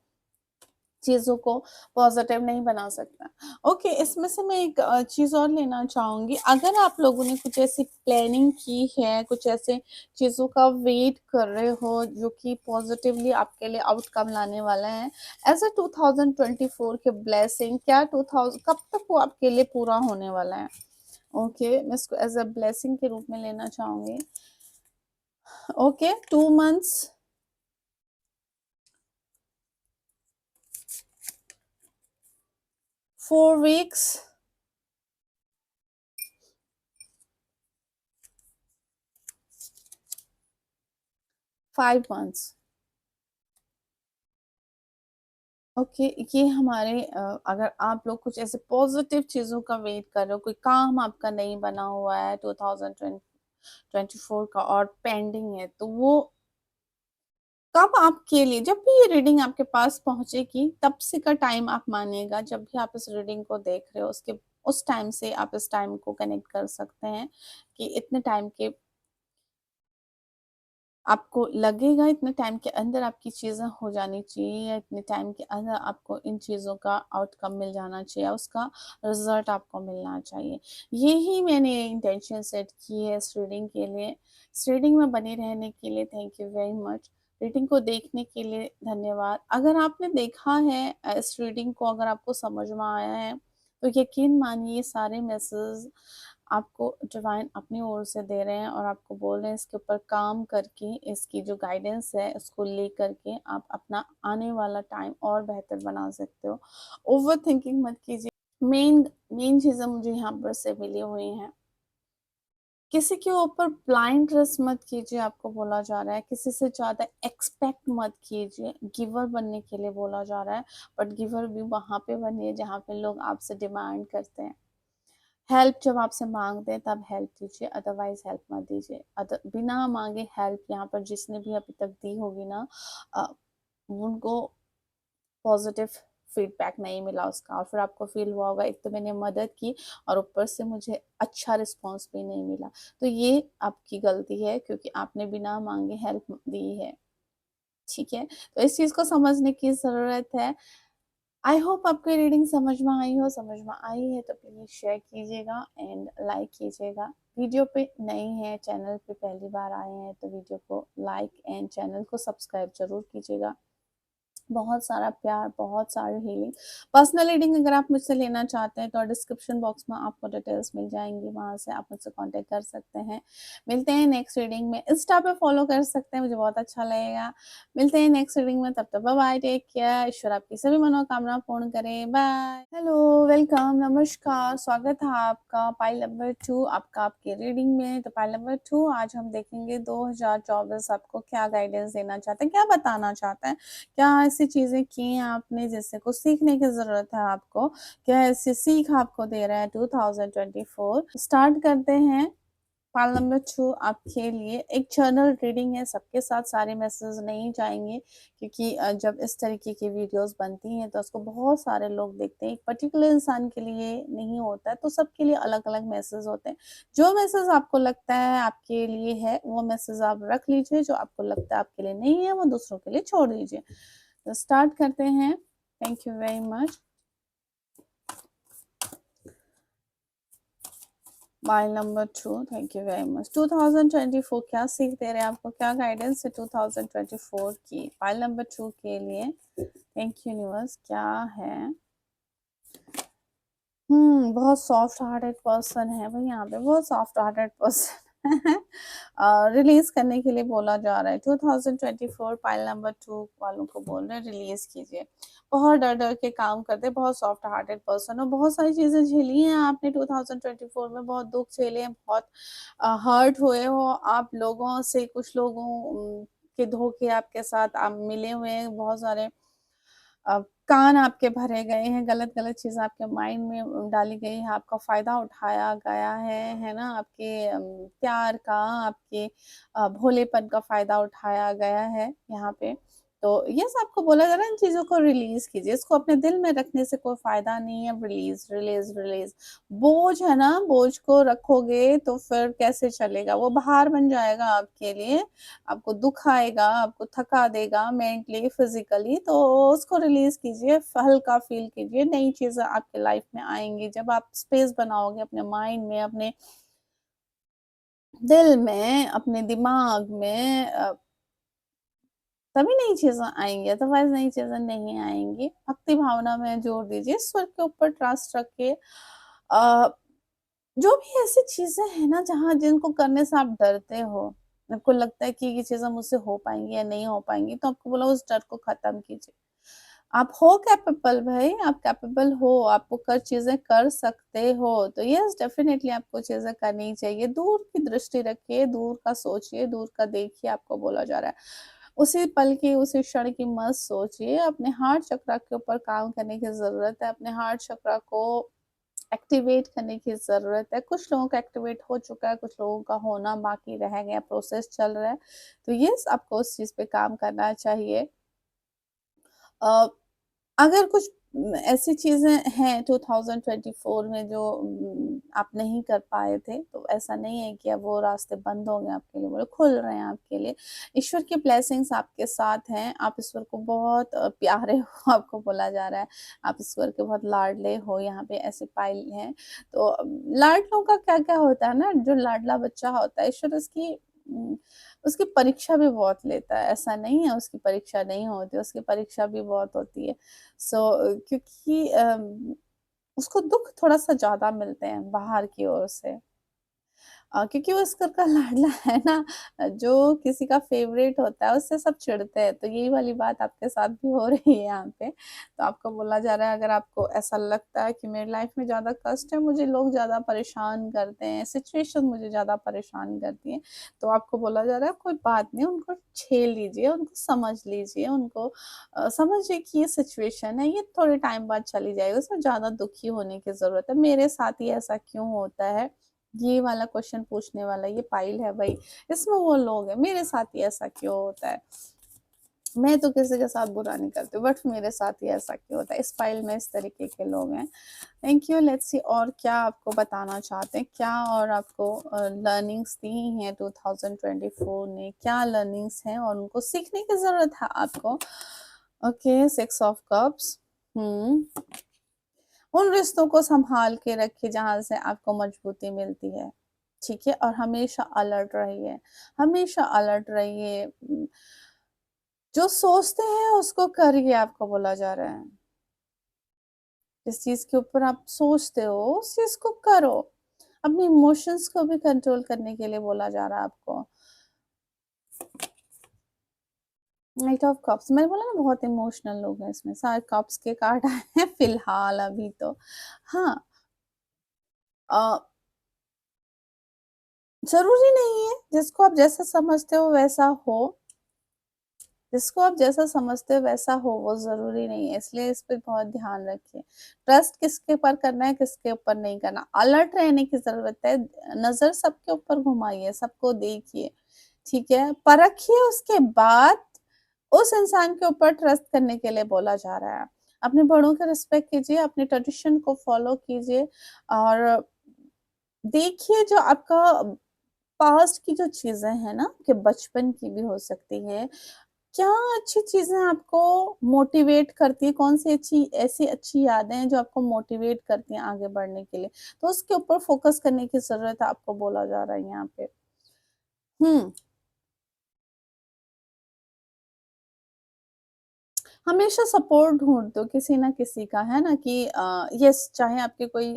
चीजों को पॉजिटिव नहीं बना सकता। ओके, इसमें से मैं एक चीज और लेना चाहूंगी, अगर आप लोगों ने कुछ ऐसी प्लानिंग की है, कुछ ऐसे चीजों का वेट कर रहे हो जो कि पॉजिटिवली आपके लिए आउटकम लाने वाला है, एज अ 2024 के ब्लेसिंग, क्या 2000 कब तक वो आपके लिए पूरा होने वाला है? ओके, मैं इसको एज अ ब्लेसिंग के रूप में लेना चाहूंगी। Okay, 2 months, 4 weeks, 5 months. Okay, ये हमारे अगर आप लोग कुछ ऐसे पॉजिटिव चीजों का वेट कर रहे हो, कोई काम आपका नहीं बना हुआ है 2024 का और पेंडिंग है, तो वो कब आपके लिए, जब भी ये रीडिंग आपके पास पहुंचेगी तब से का टाइम आप मानिएगा, जब भी आप इस रीडिंग को देख रहे हो उसके उस टाइम से आप इस टाइम को कनेक्ट कर सकते हैं, कि इतने टाइम के आपको लगेगा, इतने टाइम के अंदर आपकी चीज़ें हो जानी चाहिए, या इतने टाइम के अंदर आपको इन चीज़ों का आउटकम मिल जाना चाहिए, उसका रिजल्ट आपको मिलना चाहिए। यही मैंने इंटेंशन सेट की है इस रीडिंग के लिए। इस रीडिंग में बने रहने के लिए thank you very much. Reading को देखने के लिए धन्यवाद। अगर आपने देखा है इस रीडिंग को, अगर आपको समझ में आया है, तो यकीन मानिए ये सारे मैसेज आपको डिवाइन अपनी ओर से दे रहे हैं, और आपको बोल रहे हैं इसके ऊपर काम करके, इसकी जो गाइडेंस है उसको ले करके आप अपना आने वाला टाइम और बेहतर बना सकते हो। ओवर थिंकिंग मत कीजिए। मेन मेन चीजें मुझे यहाँ पर से मिली हुई हैं, किसी के ऊपर ब्लाइंड ट्रस्ट मत कीजिए, आपको बोला जा रहा है किसी से ज्यादा एक्सपेक्ट मत कीजिए, गिवर बनने के लिए बोला जा रहा है, बट गिवर भी वहां पे बनिए जहाँ पे लोग आपसे डिमांड करते हैं। हेल्प जब आपसे मांगते हैं तब हेल्प दीजिए, अदरवाइज हेल्प मत दीजिए। बिना मांगे हेल्प यहाँ पर जिसने भी अभी तक दी होगी ना, अ, उनको पॉजिटिव फीडबैक नहीं मिला उसका, और फिर आपको फील हुआ होगा एक तो मैंने मदद की और ऊपर से मुझे अच्छा रिस्पॉन्स भी नहीं मिला, तो ये आपकी गलती है क्योंकि आपने बिना मांगे हेल्प दी है। ठीक है, तो इस चीज को समझने की जरूरत है। आई होप आपको रीडिंग समझ में आई हो। समझ में आई है तो प्लीज़ शेयर कीजिएगा एंड लाइक कीजिएगा। वीडियो पे नए हैं, चैनल पे पहली बार आए हैं तो वीडियो को लाइक एंड चैनल को सब्सक्राइब ज़रूर कीजिएगा। बहुत सारा प्यार, बहुत सारी हीलिंग। पर्सनल रीडिंग अगर आप मुझसे लेना चाहते हैं तो डिस्क्रिप्शन बॉक्स में आपको डिटेल्स मिल जाएँगी, वहाँ से आप मुझसे कॉन्टैक्ट कर सकते हैं। मिलते हैं नेक्स्ट रीडिंग में। इंस्टा पे फॉलो कर सकते हैं, मुझे बहुत अच्छा लगेगा। मिलते हैं नेक्स्ट रीडिंग में, तब तक बाय-बाय, टेक केयर। ईश्वर आपकी सभी मनोकामना पूर्ण करे। बाय। हेलो, वेलकम, नमस्कार, स्वागत है आपका पाइल नंबर 2 आपकी रीडिंग में। तो पाइल नंबर 2 आज हम देखेंगे 2024 आपको क्या गाइडेंस देना चाहते हैं, क्या बताना चाहते हैं। क्या ऐसी चीज़ें की हैं आपने जिससे कुछ सीखने की ज़रूरत है आपको? क्या ऐसी सीख आपको दे रहा है 2024? स्टार्ट करते हैं। पाल नंबर 2 आपके लिए एक जर्नल रीडिंग है, सबके साथ सारे मैसेज नहीं जाएँगे क्योंकि जब इस तरीके की वीडियोज़ बनती हैं तो उसको बहुत सारे लोग देखते हैं। एक पर्टिकुलर इंसान के लिए नहीं होता है, तो सबके लिए अलग-अलग मैसेज होते हैं। जो मैसेज आपको लगता है आपके लिए है, वो मैसेज आप रख लीजिए, जो आपको लगता है आपके लिए नहीं है, वो दूसरों के लिए छोड़ दीजिए। तो स्टार्ट करते हैं। Thank you very much. Mile number 2 thank you very much. 2024 क्या सीख दे रहे हैं आपको, क्या गाइडेंस है 2024 की पाइल नंबर 2 के लिए। थैंक यू यूनिवर्स, क्या है। बहुत सॉफ्ट हार्टेड पर्सन है भाई, यहाँ पे बहुत सॉफ्ट हार्टेड पर्सन है। रिलीज करने के लिए बोला जा रहा है। 2024 पाइल नंबर 2 वालों को बोल रहे हैं रिलीज कीजिए। बहुत डर डर के काम करते, बहुत सॉफ्ट हार्टेड पर्सन हो, बहुत सारी चीजें झेली हैं आपने 2024 में, बहुत दुख झेले हैं, बहुत हर्ट हुए हो आप लोगों से, कुछ लोगों के धोखे आपके साथ आप मिले हुए हैं, बहुत सारे कान आपके भरे गए हैं, गलत-गलत चीज़ें आपके माइंड में डाली गई है, आपका फ़ायदा उठाया गया है ना? आपके प्यार का, आपके भोलेपन का फ़ायदा उठाया गया है यहाँ पे। तो यस, आपको बोला जा रहा है इन चीज़ों को रिलीज़ कीजिए, इसको अपने दिल में रखने से कोई फ़ायदा नहीं है, रिलीज़, रिलीज़, रिलीज़। बोझ है ना, बोझ को रखोगे तो फिर कैसे चलेगा? वो भार बन जाएगा आपके लिए, आपको दुःख आएगा, आपको थका देगा मेंटली, फिज़िकली, तो उसको रिलीज़ कीजिए, हल्का फ़ील कीजिए, नई चीज़ें आपकी लाइफ़ में आएँगी। जब आप स्पेस बनाओगे अपने माइंड में, अपने दिल में, अपने दिमाग में तभी नई चीज़ें आएँगी, अदरवाइज़ नई चीज़ें नहीं आएँगी। भक्ति भावना में जोर दीजिए, ईश्वर के ऊपर ट्रस्ट रखिए। जो भी ऐसी चीज़ें हैं ना जहाँ जिनको करने से आप डरते हो, आपको लगता है कि ये चीज़ें मुझसे हो पाएँगी या नहीं हो पाएँगी, तो आपको बोला उस डर को ख़त्म कीजिए। आप हो कैपेबल भाई, आप कैपेबल हो, आपको कर चीज़ें कर सकते हो, तो येस डेफ़िनेटली आपको चीज़ें करनी चाहिए। दूर की दृष्टि रखिए, दूर का सोचिए, दूर का देखिए, आपको बोला जा रहा है। उसी पल की, उसी क्षण की मत सोचिए, अपने हार्ट चक्रा के ऊपर काम करने की ज़रूरत है, अपने हार्ट चक्रा को एक्टिवेट करने की ज़रूरत है। कुछ लोगों का एक्टिवेट हो चुका है, कुछ लोगों का होना बाकी रह गया, प्रोसेस चल रहा है। तो येस, आपको उस चीज़ पे काम करना चाहिए। अ, अगर कुछ ऐसी चीज़ें हैं 2024 में जो आप नहीं कर पाए थे, तो ऐसा नहीं है कि अब वो रास्ते बंद हो गए आपके लिए, वो खुल रहे हैं आपके लिए। ईश्वर की ब्लेसिंग्स आपके साथ हैं, आप ईश्वर को बहुत प्यारे हो, आपको बोला जा रहा है। आप ईश्वर के बहुत लाडले हो, यहाँ पे ऐसे पाइल हैं। तो लाडलों का क्या-क्या होता है ना, जो लाडला बच्चा होता है, ईश्वर उसकी परीक्षा भी बहुत लेता है, ऐसा नहीं है उसकी परीक्षा नहीं होती, उसकी परीक्षा भी बहुत होती है। क्योंकि उसको दुःख थोड़ा-सा ज़्यादा मिलते हैं बाहर की ओर से। क्योंकि वो इस घर का लाडला है ना, जो किसी का फ़ेवरेट होता है उससे सब चिढ़ते हैं, तो यही वाली बात आपके साथ भी हो रही है यहाँ पे। तो आपको बोला जा रहा है अगर आपको ऐसा लगता है कि मेरी लाइफ़ में ज़्यादा कष्ट है, मुझे लोग ज़्यादा परेशान करते हैं, सिचुएशन मुझे ज़्यादा परेशान करती हैं, तो आपको बोला जा रहा है कोई बात नहीं, उनको झेल लीजिए, उनको समझ लीजिए, उनको समझिए कि ये सिचुएशन है, ये थोड़े टाइम बाद चली जाएगी, उसमें ज़्यादा दुखी होने की ज़रूरत है। मेरे साथ ही ऐसा क्यों होता है? ये वाला क्वेश्चन पूछने वाला ये पाइल है भाई, इसमें वो लोग हैं, मेरे साथ ही ऐसा क्यों होता है? मैं तो किसी के साथ बुरा नहीं करती हूँ, बट मेरे साथ ही ऐसा क्यों होता है? इस पाइल में इस तरीके के लोग हैं। थैंक यू, लेट्स सी और क्या आपको बताना चाहते हैं, क्या और आपको लर्निंग्स दी हैं 2024 ने, क्या लर्निंग्स हैं और उनको सीखने की ज़रूरत है आपको? Okay, 6 of cups. हुँ। उन रिश्तों को सँभाल के रखिए जहाँ से आपको मजबूती मिलती है, ठीक है? और हमेशा अलर्ट रहिए। जो सोचते हैं उसको करिए आपको बोला जा रहा है। जिस चीज़ के ऊपर आप सोचते हो उस चीज़ को करो। अपने इमोशंस को भी कंट्रोल करने के लिए बोला जा रहा है आपको। नाइट ऑफ कप्स मैंने बोला ना बहुत इमोशनल लोग हैं इसमें, सारे कप्स के कार्ड आए हैं फिलहाल अभी तो। हाँ, अ, ज़रूरी नहीं है जिसको आप जैसा समझते हो वैसा हो। जिसको आप जैसा समझते हो वैसा हो वो ज़रूरी नहीं है, इसलिए इस पे बहुत ध्यान रखिए। ट्रस्ट किसके ऊपर करना है, किसके ऊपर नहीं करना। अलर्ट रहने की ज़रूरत है, नज़र सबके ऊपर घुमाइए, सबको देखिए, ठीक है? परखिए उसके बाद उस इंसान के ऊपर ट्रस्ट करने के लिए बोला जा रहा है। अपने बड़ों का रिस्पेक्ट कीजिए, अपने ट्रेडिशन को फ़ॉलो कीजिए और देखिए जो आपका पास्ट की जो चीज़ें हैं ना, कि बचपन की भी हो सकती है, क्या अच्छी चीज़ें आपको मोटिवेट करती हैं? कौन-सी अच्छी ऐसी अच्छी यादें हैं जो आपको मोटिवेट करती हैं आगे बढ़ने के लिए? तो उसके ऊपर फ़ोकस करने की ज़रूरत है आपको बोला जा रहा है यहाँ पे। हुँ, हमेशा सपोर्ट ढूँढ दो किसी न किसी का, है ना? कि येस चाहे आपके कोई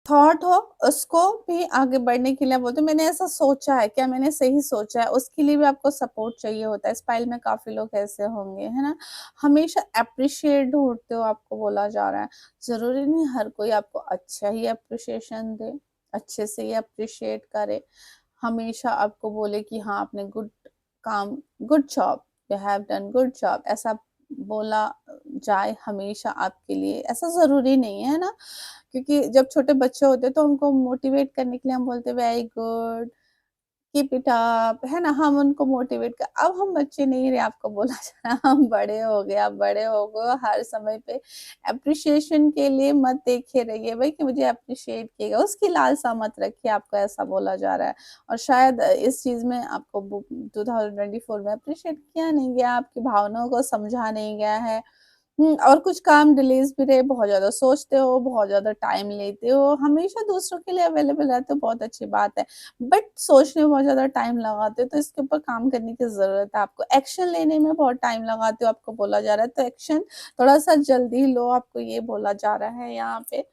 थॉट हो, उसको भी आगे बढ़ने के लिए आप बोलते हो मैंने ऐसा सोचा है, क्या मैंने सही सोचा है? उसके लिए भी आपको सपोर्ट चाहिए होता है। इस पाइल में काफ़ी लोग ऐसे होंगे, है ना? हमेशा एप्रिशिएट ढूँढते हो आपको बोला जा रहा है। ज़रूरी नहीं हर कोई आपको अच्छा ही एप्रिशिएशन दे, अच्छे से ही एप्रिशिएट करे। हमेशा आपको बोले कि हाँ, आपने काम good job, you have done good job ऐसा बोला जाए हमेशा आपके लिए, ऐसा ज़रूरी नहीं है ना? क्योंकि जब छोटे बच्चे होते हैं तो उनको मोटिवेट करने के लिए हम बोलते हैं very good, keep it up, है ना? हम उनको मोटिवेट कर अब हम बच्चे नहीं रहे आपको बोला जा रहा हम बड़े हो गए, आप बड़े हो गए हो, हर समय पे एप्रिशिएशन के लिए मत देखे रहिए भाई कि मुझे एप्रिशिएट किएगा, उसकी लालसा मत रखिए, आपको ऐसा बोला जा रहा है। और शायद इस चीज़ में आपको 2024 में एप्रिशिएट किया नहीं गया, आपकी भावनाओं को समझा नहीं गया है। और कुछ काम डिलेज़ भी रहे, बहुत ज़्यादा सोचते हो, बहुत ज़्यादा टाइम लेते हो, हमेशा दूसरों के लिए अवेलेबल रहते हो, बहुत अच्छी बात है। बट सोचने में बहुत ज़्यादा टाइम लगाते हो, तो इसके ऊपर काम करने की ज़रूरत है आपको। एक्शन लेने में बहुत टाइम लगाते हो, आपको बोला जा रहा है, तो एक्शन थोड़ा-सा जल्दी लो, आपको ये बोला जा रहा है यहाँ पे।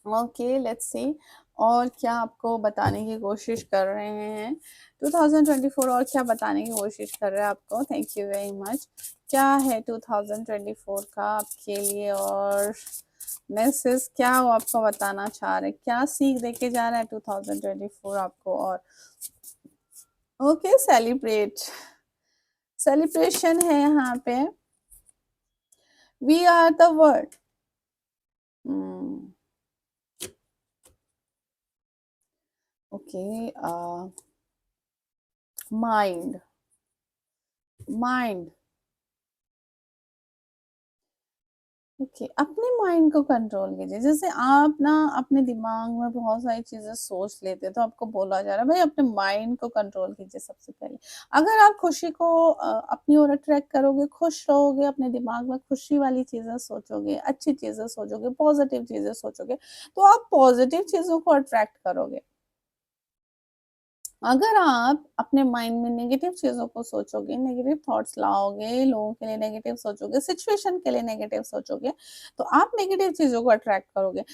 ओके, लेट्स सी और क्या आपको बताने की कोशिश कर रहे हैं 2024 और क्या बताने की कोशिश कर रहे हैं आपको? Thank you very much. क्या है 2024 का आपके लिए और मैसेज क्या वो आपको बताना चाह रहे हैं? क्या सीख देके जा रहा है 2024 आपको और ओके सेलिब्रेशन है यहाँ पे। We are the world. Okay mind mind okay, अपने माइंड को कंट्रोल कीजिए। जैसे आप ना अपने दिमाग में बहुत सारी चीज़ें सोच लेते हैं, तो आपको बोला जा रहा है, भई अपने माइंड को कंट्रोल कीजिए सबसे पहले। अगर आप खुशी को अपनी ओर अट्रैक्ट करोगे, खुश रहोगे, अपने दिमाग में खुशी वाली चीज़ें सोचोगे, अच्छी चीज़ें सोचोगे, पॉज़िटिव चीज़ें सोचोगे, तो आप पॉज़िटिव चीज़ों को अट्रैक्ट करोगे। अगर आप अपने माइंड में नेगेटिव चीज़ों को सोचोगे, नेगेटिव थॉट्स लाओगे, लोगों के लिए नेगेटिव सोचोगे, सिचुएशन के लिए नेगेटिव सोचोगे, तो आप नेगेटिव चीज़ों को अट्रैक्ट करोगे।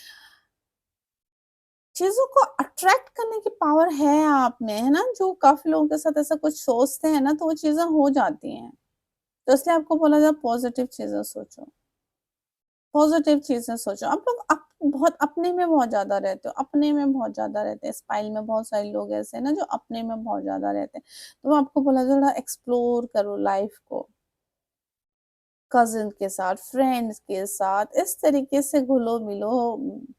चीज़ों को अट्रैक्ट करने की पावर है आप में, है ना? जो काफ़ी लोगों के साथ ऐसा कुछ सोचते हैं ना, तो वो चीज़ें हो जाती हैं। तो इसलिए आपको बोला जाए पॉज़िटिव चीज़ें सोचो, पॉज़िटिव चीज़ें सोचो। आप लोग बहुत अपने में बहुत ज़्यादा रहते हो, अपने में बहुत ज़्यादा रहते हैं। स्पाइल में बहुत सारे लोग ऐसे हैं ना, जो अपने में बहुत ज़्यादा रहते हैं। तो आपको बोला थोड़ा एक्सप्लोर करो लाइफ़ को। कज़िन के साथ, फ्रेंड्स के साथ, इस तरीके से घुलो-मिलो।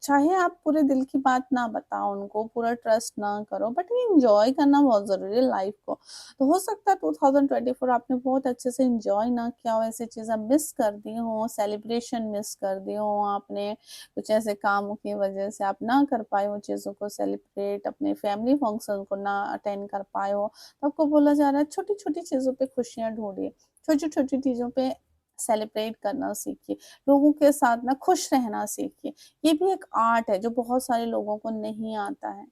चाहे आप पूरे दिल की बात ना बताओ उनको, पूरा ट्रस्ट ना करो, बट ये एन्जॉय करना बहुत ज़रूरी है लाइफ़ को। तो हो सकता है 2024 आपने बहुत अच्छे से एन्जॉय ना किया हो, ऐसी चीज़ें मिस कर दी हों, सेलिब्रेशन मिस कर दी हों आपने, कुछ ऐसे कामों की वजह से आप ना कर पाए हो चीज़ों को सेलिब्रेट, अपने फैमिली फंक्शन को ना अटेंड कर पाए हो। तो आपको बोला जा रहा है छोटी-छोटी चीज़ों पे खुशियाँ ढूँढिए, छोटी-छोटी चीज़ों पे सेलिब्रेट करना सीखिए, लोगों के साथ ना खुश रहना सीखिए। ये भी एक आर्ट है जो बहुत सारे लोगों को नहीं आता है।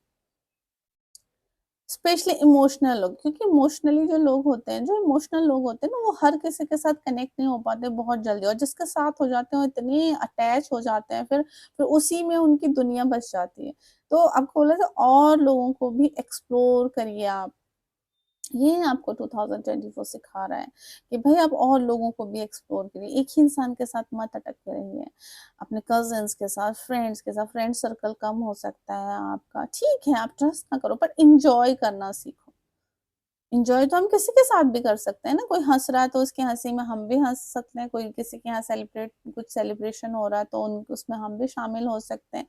स्पेशली इमोशनल लोग, क्योंकि इमोशनली जो लोग होते हैं, जो इमोशनल लोग होते हैं ना, वो हर किसी के साथ कनेक्ट नहीं हो पाते बहुत जल्दी, और जिसके साथ हो जाते हैं वो इतने अटैच हो जाते हैं, फिर उसी में उनकी दुनिया बस जाती है। तो आपको बोला था और लोगों को भी एक्सप्लोर करिए आप। ये आपको 2024 सिखा रहा है कि भाई आप और लोगों को भी एक्सप्लोर करिए। एक ही इंसान के साथ मत अटके रहिए। अपने कज़िन्स के साथ, फ्रेंड्स के साथ, फ्रेंड सर्कल कम हो सकता है आपका, ठीक है, आप ट्रस्ट ना करो पर एन्जॉय करना सीखो। एन्जॉय तो हम किसी के साथ भी कर सकते हैं ना, कोई हँस रहा है तो उसकी हँसी में हम भी हँस सकते हैं, कोई किसी के यहाँ कुछ सेलिब्रेशन हो रहा है तो उन उसमें हम भी शामिल हो सकते हैं।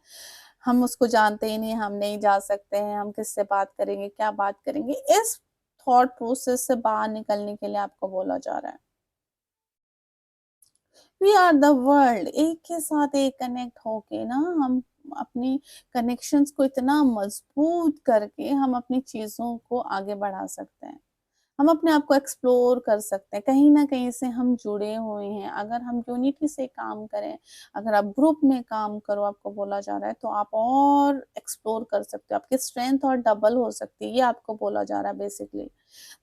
हम उसको जानते ही नहीं, हम नहीं जा सकते हैं, हम किससे बात करेंगे, क्या बात करेंगे? इस थॉट प्रोसेस से बाहर निकलने के लिए आपको बोला जा रहा है। वी आर द वर्ल्ड, एक के साथ एक कनेक्ट होके ना हम अपनी कनेक्शंस को इतना मजबूत करके हम अपनी चीज़ों को आगे बढ़ा सकते हैं। हम अपने आप को एक्सप्लोर कर सकते हैं, कहीं न कहीं से हम जुड़े हुए हैं। अगर हम यूनिटी से काम करें, अगर आप ग्रुप में काम करो आपको बोला जा रहा है, तो आप और एक्सप्लोर कर सकते हो, आपकी स्ट्रेंथ और डबल हो सकती है, ये आपको बोला जा रहा है बेसिकली।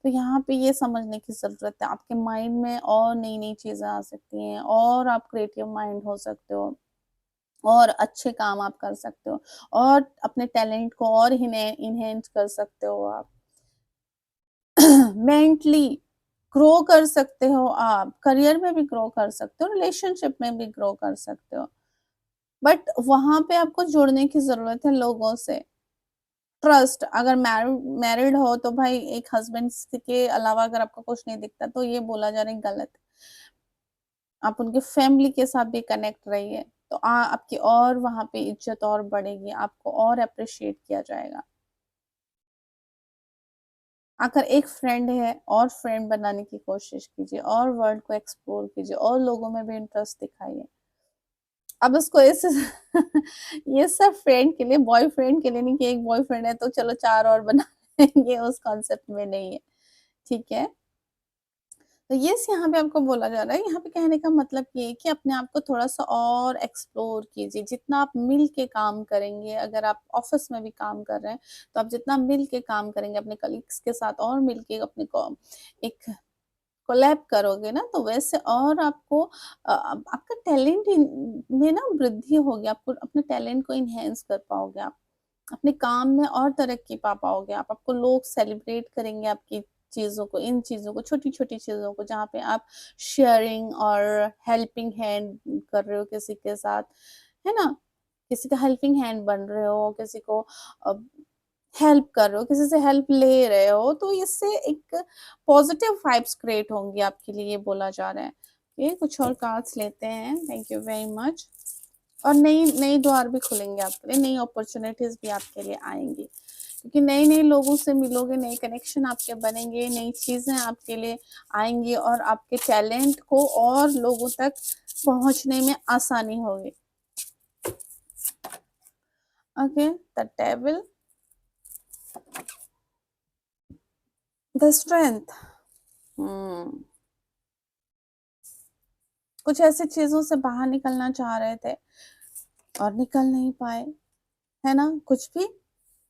तो यहाँ पे ये समझने की ज़रूरत है, आपके माइंड में और नई-नई चीज़ें आ सकती हैं और आप क्रिएटिव माइंड हो सकते हो और अच्छे काम आप कर सकते हो और अपने टैलेंट को और इन्हेंस कर सकते हो आप। मेंटली ग्रो कर सकते हो आप, करियर में भी ग्रो कर सकते हो, रिलेशनशिप में भी ग्रो कर सकते हो। बट वहाँ पे आपको जुड़ने की ज़रूरत है लोगों से। ट्रस्ट, अगर मैरिड हो तो भाई एक हस्बैंड के अलावा अगर आपको कुछ नहीं दिखता तो ये बोला जा रहा है गलत। आप उनके फैमिली के साथ भी कनेक्ट रहिए, तो आपकी और वहाँ पे इज़्ज़त और बढ़ेगी, आपको और एप्रिशिएट किया जाएगा। अगर एक फ्रेंड है और फ्रेंड बनाने की कोशिश कीजिए और वर्ल्ड को एक्सप्लोर कीजिए और लोगों में भी इंटरेस्ट दिखाइए। अब उसको ऐसे ये सब फ्रेंड के लिए, बॉयफ्रेंड के लिए नहीं कि एक बॉयफ्रेंड है तो चलो 4 और बना लेंगे, उस कॉन्सेप्ट में नहीं है, ठीक है? तो यस, यहाँ पे आपको बोला जा रहा है, यहाँ पे कहने का मतलब ये है कि अपने आप को थोड़ा-सा और एक्सप्लोर कीजिए। जितना आप मिल के काम करेंगे, अगर आप ऑफ़िस में भी काम कर रहे हैं, तो आप जितना मिल के काम करेंगे अपने कलीग्स के साथ और मिल के अपने को एक कोलैब करोगे ना, तो वैसे और आपको आपका टैलेंट में ना वृद्धि होगी, आपको अपने टैलेंट को एनहांस कर पाओगे आप। अपने काम में और तरक्की पा पाओगे आप, आपको लोग सेलिब्रेट करेंगे आपकी चीज़ों को, इन चीज़ों को, छोटी-छोटी चीज़ों को, जहाँ पे आप शेयरिंग और हेल्पिंग हैंड कर रहे हो किसी के साथ, है ना? किसी का हेल्पिंग हैंड बन रहे हो, किसी को अ, हेल्प कर रहे हो, किसी से हेल्प ले रहे हो, तो इससे एक पॉजिटिव वाइब्स क्रिएट होंगी आपके लिए, ये बोला जा रहा है। ये कुछ और कार्ड्स लेते हैं, थैंक यू वेरी मच। और नई नई द्वार भी खुलेंगे आपके लिए, नई अपॉर्च्युनिटीज़ भी आपके लिए आएँगी। क्योंकि नए-नए लोगों से मिलोगे, नए कनेक्शन आपके बनेंगे, नई चीज़ें आपके लिए आएँगी और आपके टैलेंट को और लोगों तक पहुँचने में आसानी होगी। Okay, the devil, the strength. हुँ, कुछ ऐसी चीज़ों से बाहर निकलना चाह रहे थे और निकल नहीं पाए, है ना? कुछ भी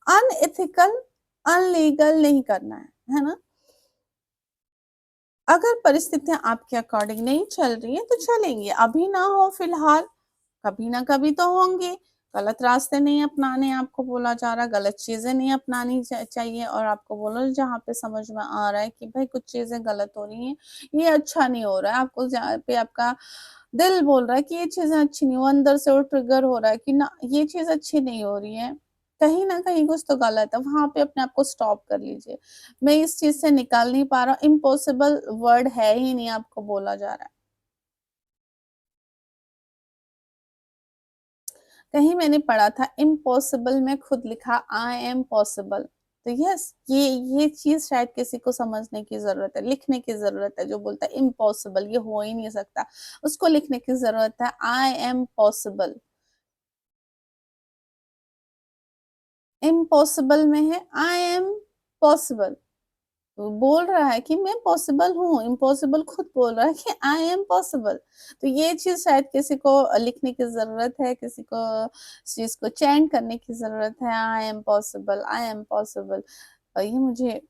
अनएथिकल, अनलीगल नहीं करना है ना? अगर परिस्थितियाँ आपके अकॉर्डिंग नहीं चल रही हैं, तो चलेंगी, अभी ना हो फिलहाल, कभी ना कभी तो होंगे। गलत रास्ते नहीं अपनाने आपको बोला जा रहा, गलत चीज़ें नहीं अपनानी चाहिए और आपको बोला जहाँ पे समझ में आ रहा है कि भाई कुछ चीज़ें गलत हो रही हैं, ये अच्छा नहीं हो रहा है, आपको जहाँ पे आपका दिल बोल रहा है कि ये चीज़ें अच्छी नहीं हो, अंदर से वो ट्रिगर हो रहा है कि ना ये चीज़ अच्छी नहीं हो रही है, कहीं न कहीं कुछ तो गलत है, वहाँ पे अपने आप को स्टॉप कर लीजिए। मैं इस चीज़ से निकल नहीं पा रहा हूँ, इम्पॉसिबल वर्ड है ही नहीं आपको बोला जा रहा है। कहीं मैंने पढ़ा था इम्पॉसिबल में खुद लिखा आई एम पॉसिबल। तो यस, ये चीज़ शायद किसी को समझने की ज़रूरत है, लिखने की ज़रूरत है, जो बोलता है इम्पॉसिबल ये हो ही नहीं सकता, उसको लिखने की ज़रूरत है आई एम पॉसिबल। इम्पॉसिबल में है आई एम पॉसिबल। बोल रहा है कि मैं पॉसिबल हूँ, इम्पॉसिबल खुद बोल रहा है कि आई एम पॉसिबल। तो ये चीज़ शायद किसी को लिखने की ज़रूरत है, किसी को इस चीज़ को चैंट करने की ज़रूरत है, I am possible, I am possible. ये मुझे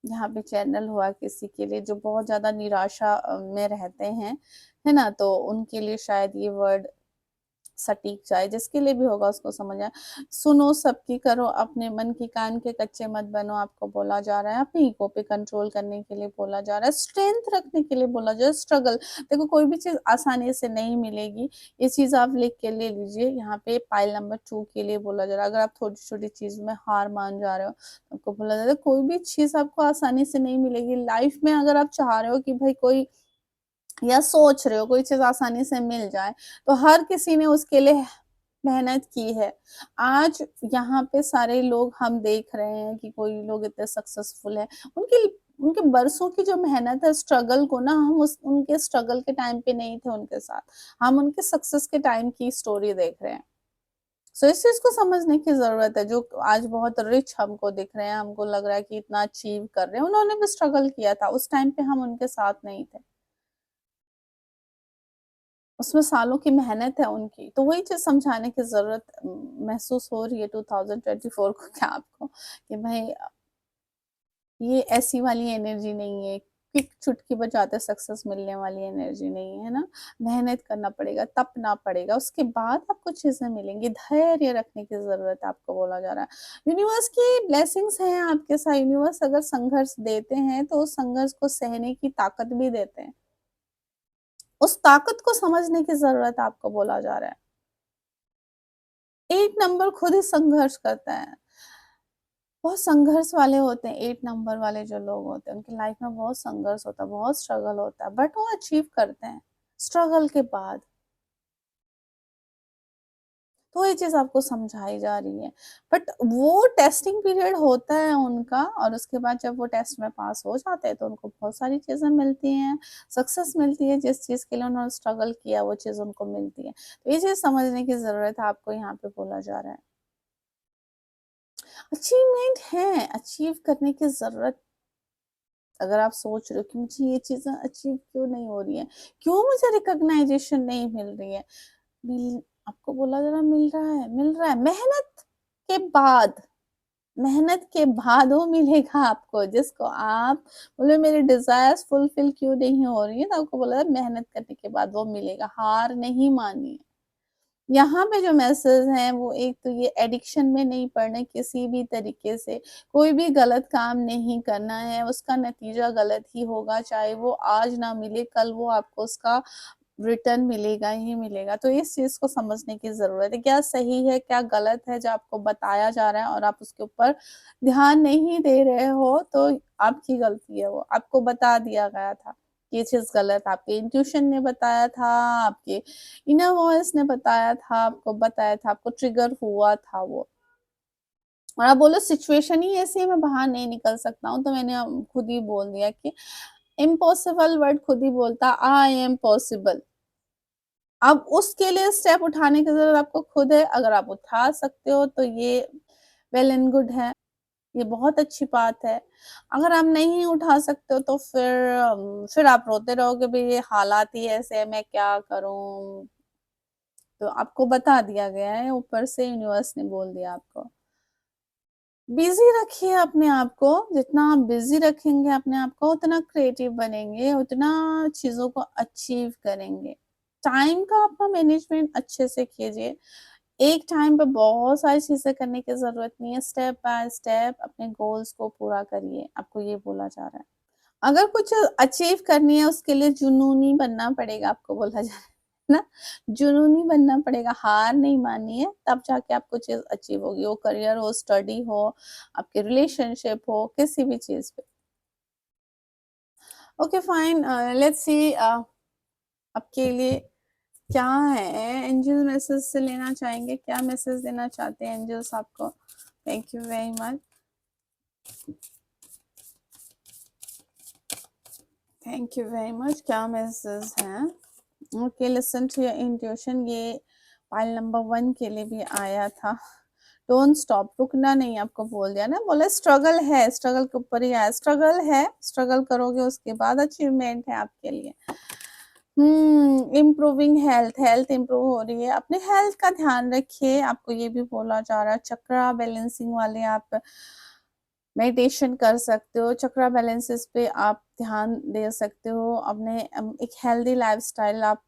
यहाँ पे चैनल हुआ किसी के लिए जो बहुत ज़्यादा निराशा में रहते हैं, है ना? तो उनके लिए शायद ये वर्ड सटीक जाए, जिसके लिए भी होगा उसको समझ आए। सुनो सबकी, करो अपने मन की, कान के कच्चे मत बनो, आपको बोला जा रहा है। अपने ईगो पे कंट्रोल करने के लिए बोला जा रहा है, स्ट्रेंथ रखने के लिए बोला जा रहा है, स्ट्रगल। देखो कोई भी चीज़ आसानी से नहीं मिलेगी, ये चीज़ आप लिख के ले लीजिए। यहाँ पे पाइल नंबर 2 के लिए बोला जा रहा है, अगर आप छोटी-छोटी चीज़ में हार मान जा रहे हो, तो आपको बोला जा रहा है कोई भी चीज़ आपको आसानी से नहीं मिलेगी। लाइफ में अगर आप चाह रहे हो कि भाई कोई, या सोच रहे हो कोई चीज़ आसानी से मिल जाए, तो हर किसी ने उसके लिए मेहनत की है। आज यहाँ पे सारे लोग हम देख रहे हैं कि कोई लोग इतने सक्सेसफुल हैं, उनकी उनके बरसों की जो मेहनत है, स्ट्रगल को ना हम उस उनके स्ट्रगल के टाइम पे नहीं थे उनके साथ, हम उनके सक्सेस के टाइम की स्टोरी देख रहे हैं। सो इस चीज़ को समझने की ज़रूरत है, जो आज बहुत रिच हमको दिख रहे हैं, हमको लग रहा है कि इतना अचीव कर रहे हैं, उन्होंने भी स्ट्रगल किया था, उस टाइम पे हम उनके साथ नहीं थे। उसमें सालों की मेहनत है उनकी, तो वही चीज़ समझाने की ज़रूरत महसूस हो रही है 2024 को क्या आपको, कि भाई ये ऐसी वाली एनर्जी नहीं है, क्विक चुटकी बजाते सक्सेस मिलने वाली एनर्जी नहीं है, है ना? मेहनत करना पड़ेगा, तपना पड़ेगा, उसके बाद आपको चीज़ें मिलेंगी, धैर्य रखने की ज़रूरत है, आपको बोला जा रहा है। यूनिवर्स की ब्लेसिंग्स हैं आपके साथ, यूनिवर्स अगर संघर्ष देते हैं, तो उस संघर्ष को सहने की ताकत भी देते हैं। उस ताकत को समझने की ज़रूरत आपको बोला जा रहा है। 8 नंबर खुद ही संघर्ष करता है। बहुत संघर्ष वाले होते हैं 8 नंबर वाले जो लोग होते हैं, उनकी लाइफ में बहुत संघर्ष होता है, बहुत स्ट्रगल होता है, बट वो अचीव करते हैं, स्ट्रगल के बाद। तो ये चीज़ आपको समझाई जा रही है। बट वो टेस्टिंग पीरियड होता है उनका, और उसके बाद जब वो टेस्ट में पास हो जाते हैं, तो उनको बहुत सारी चीज़ें मिलती हैं, सक्सेस मिलती है, जिस चीज़ के लिए उन्होंने स्ट्रगल किया, वो चीज़ उनको मिलती है। तो ये चीज़ समझने की ज़रूरत है, आपको यहाँ पे बोला जा रहा है। अचीवमेंट है, अचीव करने की ज़रूरत, अगर आप सोच रहे हो कि मुझे ये चीज़ें अचीव क्यों नहीं हो रही हैं, क्यों मुझे रिकॉग्नाइज़ेशन नहीं मिल रही है, मिल आपको बोला जा रहा है मिल रहा है, मिल रहा है। के बाद मेहनत के बाद वो मिलेगा आपको, जिसको आप बोले मेरे डिज़ायर्स फुलफिल क्यों नहीं हो रही है, तो आपको बोला मेहनत करने के बाद वो मिलेगा, हार नहीं मानिए। यहाँ पे जो मैसेज हैं वो एक तो ये एडिक्शन में नहीं पड़ना किसी भी तरीके से, कोई भी गलत काम नहीं करना है, उसका नतीजा गलत ही होगा, चाहे वो आज ना मिले, कल वो आपको उसका रिटर्न मिलेगा ही मिलेगा। तो इस चीज़ को समझने की ज़रूरत है, क्या सही है, क्या गलत है, जो आपको बताया जा रहा है और आप उसके ऊपर ध्यान नहीं दे रहे हो, तो आपकी गलती है वो, आपको बता दिया गया था। ये चीज़ गलत, आपके इंट्यूशन ने बताया था, आपके इनर वॉइस ने बताया था, आपको ट्रिगर हुआ था वो। और आप बोलो सिचुएशन ही ऐसी है, मैं बाहर नहीं निकल सकता हूँ, तो मैंने खुद ही बोल दिया कि इम्पॉसिबल वर्ड खुद ही बोलता, आई एम पॉसिबल। अब उसके लिए स्टेप उठाने की ज़रूरत आपको खुद है, अगर आप उठा सकते हो तो ये वेल एंड गुड है, ये बहुत अच्छी बात है। अगर आप नहीं उठा सकते हो तो फिर आप रोते रहोगे, भई ये हालात ही ऐसे हैं, मैं क्या करूँ? तो आपको बता दिया गया है, ऊपर से यूनिवर्स ने बोल दिया आपको। बिज़ी रखिए अपने आप को, जितना आप बिज़ी रखेंगे अपने आप को, उतना क्रिएटिव बनेंगे, उतना चीज़ों को अचीव करेंगे। टाइम का अपना मैनेजमेंट अच्छे से कीजिए। एक टाइम पे बहुत सारी चीज़ें करने की ज़रूरत नहीं है, स्टेप बाय स्टेप अपने गोल्स को पूरा करिए, आपको ये बोला जा रहा है। अगर कुछ अचीव करनी है उसके लिए जुनूनी बनना पड़ेगा, आपको बोला जा रहा है ना? जुनूनी बनना पड़ेगा, हार नहीं माननी है, तब जाके आपको चीज़ अचीव होगी, वो करियर हो, स्टडी हो, आपके रिलेशनशिप हो, किसी भी चीज़ पे। ओके फाइन, लेट्स सी आपके लिए क्या है, एंजल मैसेज से लेना चाहेंगे, क्या मैसेज देना चाहते हैं एंजल्स आपको? Thank you very much, thank you very much. क्या मैसेज हैं? Okay, listen to your intuition, ये फाइल नंबर 1 के लिए भी आया था। डोंट स्टॉप, रुकना नहीं, आपको बोल दिया ना, बोले स्ट्रगल है, स्ट्रगल के ऊपर ही आया, स्ट्रगल है, स्ट्रगल करोगे उसके बाद अचीवमेंट है आपके लिए। इम्प्रूविंग हेल्थ, हेल्थ इम्प्रूव हो रही है, अपने हेल्थ का ध्यान रखिए, आपको ये भी बोला जा रहा है। चक्रा बैलेंसिंग वाले आप मेडिटेशन कर सकते हो, चक्रा बैलेंसेस पे आप ध्यान दे सकते हो, अपने एक हेल्दी लाइफस्टाइल आप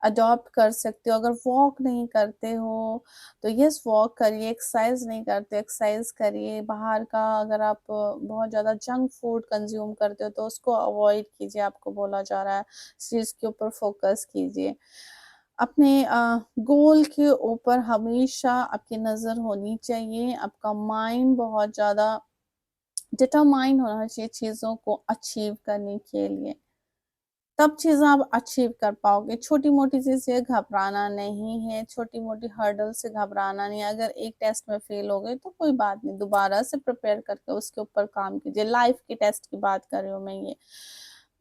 अडॉप्ट कर सकते हो। अगर वॉक नहीं करते हो तो यस वॉक करिए, एक्सरसाइज नहीं करते एक्सरसाइज करिए। बाहर का अगर आप बहुत ज़्यादा जंक फूड कंज्यूम करते हो तो उसको अवॉइड कीजिए, आपको बोला जा रहा है, इस चीज़ के ऊपर फोकस कीजिए। अपने गोल के ऊपर हमेशा आपकी नज़र होनी चाहिए, आपका माइंड बहुत ज़्यादा डिटरमाइन होना चाहिए चीज़ों को अचीव करने के लिए, तब चीज़ें आप अचीव कर पाओगे। छोटी-मोटी चीज़ से घबराना नहीं है, छोटी-मोटी हर्डल से घबराना नहीं है। अगर एक टेस्ट में फेल हो गए तो कोई बात नहीं, दोबारा से प्रिपेयर करके उसके ऊपर काम कीजिए। लाइफ के टेस्ट की बात कर रही हूँ मैं ये,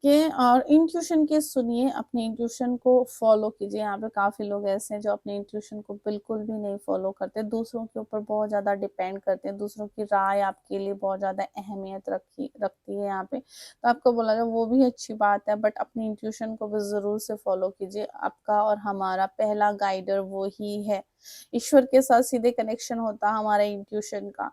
कि और इंट्यूशन के सुनिए, अपने इंट्यूशन को फॉलो कीजिए। यहाँ पे काफ़ी लोग ऐसे हैं जो अपने इंट्यूशन को बिल्कुल भी नहीं फॉलो करते, दूसरों के ऊपर बहुत ज़्यादा डिपेंड करते हैं, दूसरों की राय आपके लिए बहुत ज़्यादा अहमियत रखती है यहाँ पे। तो आपको बोला जाए वो भी अच्छी बात है, बट अपनी इंट्यूशन को भी ज़रूर से फॉलो कीजिए। आपका और हमारा पहला गाइडर वो ही है। ईश्वर के साथ सीधे कनेक्शन होता है हमारा इंट्यूशन का।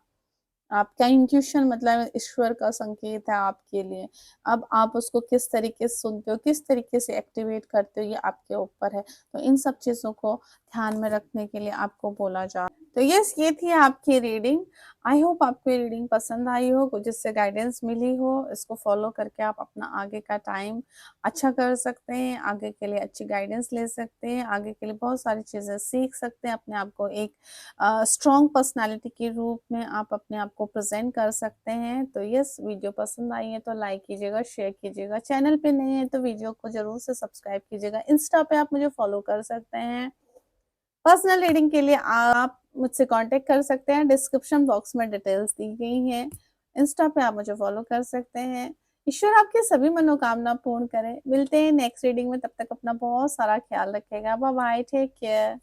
आपका इंट्यूशन मतलब ईश्वर का संकेत है आपके लिए। अब आप उसको किस तरीके से सुनते हो, किस तरीके से एक्टिवेट करते हो, ये आपके ऊपर है। तो इन सब चीज़ों को ध्यान में रखने के लिए आपको बोला जा। तो यस, ये थी आपकी रीडिंग। आई होप आपको ये रीडिंग पसंद आई हो, कुछ इससे गाइडेंस मिली हो। इसको फॉलो करके आप अपना आगे का टाइम अच्छा कर सकते हैं, आगे के लिए अच्छी गाइडेंस ले सकते हैं, आगे के लिए बहुत सारी चीज़ें सीख सकते हैं, अपने आप को एक स्ट्रॉन्ग पर्सनैलिटी के रूप में आप अपने आप को प्रेज़ेंट कर सकते हैं। तो यस, वीडियो पसंद आई है तो लाइक कीजिएगा, शेयर कीजिएगा। चैनल पे नए हैं तो वीडियो को ज़रूर से सब्सक्राइब कीजिएगा। इंस्टा पे आप मुझे फ़ॉलो कर सकते हैं। पर्सनल रीडिंग के लिए आप मुझसे कॉन्टैक्ट कर सकते हैं, डिस्क्रिप्शन बॉक्स में डिटेल्स दी गई हैं। इंस्टा पे आप मुझे फ़ॉलो कर सकते हैं। ईश्वर आपकी सभी मनोकामना पूर्ण करे। मिलते हैं नेक्स्ट रीडिंग में, तब तक अपना बहुत सारा ख्याल रखिएगा। Bye bye, take care.